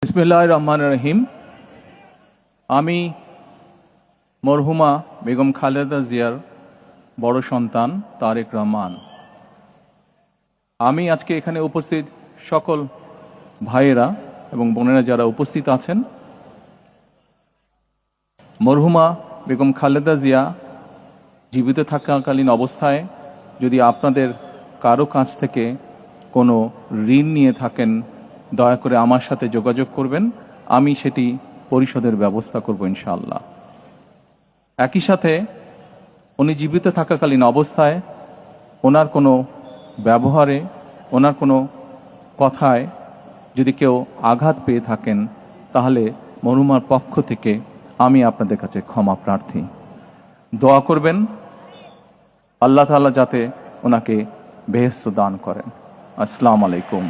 বিসমিল্লাহির রহমানির রহিম। আমি মরহুমা বেগম খালেদা জিয়ার বড় সন্তান তারেক রহমান। আমি আজকে এখানে উপস্থিত সকল ভাইয়েরা এবং বোনেরা যারা উপস্থিত আছেন, মরহুমা বেগম খালেদা জিয়া জীবিত থাকাকালীন অবস্থায় যদি আপনাদের কারো কাছ থেকে কোনো ঋণ নিয়ে থাকেন, দয়া করে আমার সাথে যোগাযোগ করবেন, আমি সেটি পরিশোধের ব্যবস্থা করব ইনশাআল্লাহ। একই সাথে উনি জীবিত থাকাকালীন অবস্থায় ওনার কোনো ব্যবহারে, ওনার কোনো কথায় যদি কেউ আঘাত পেয়ে থাকেন, তাহলে মরহুমার পক্ষ থেকে আমি আপনাদের কাছে ক্ষমা প্রার্থী। দোয়া করবেন আল্লাহ তাআলা যাতে ওনাকে বেহেশত দান করেন। আসসালামু আলাইকুম।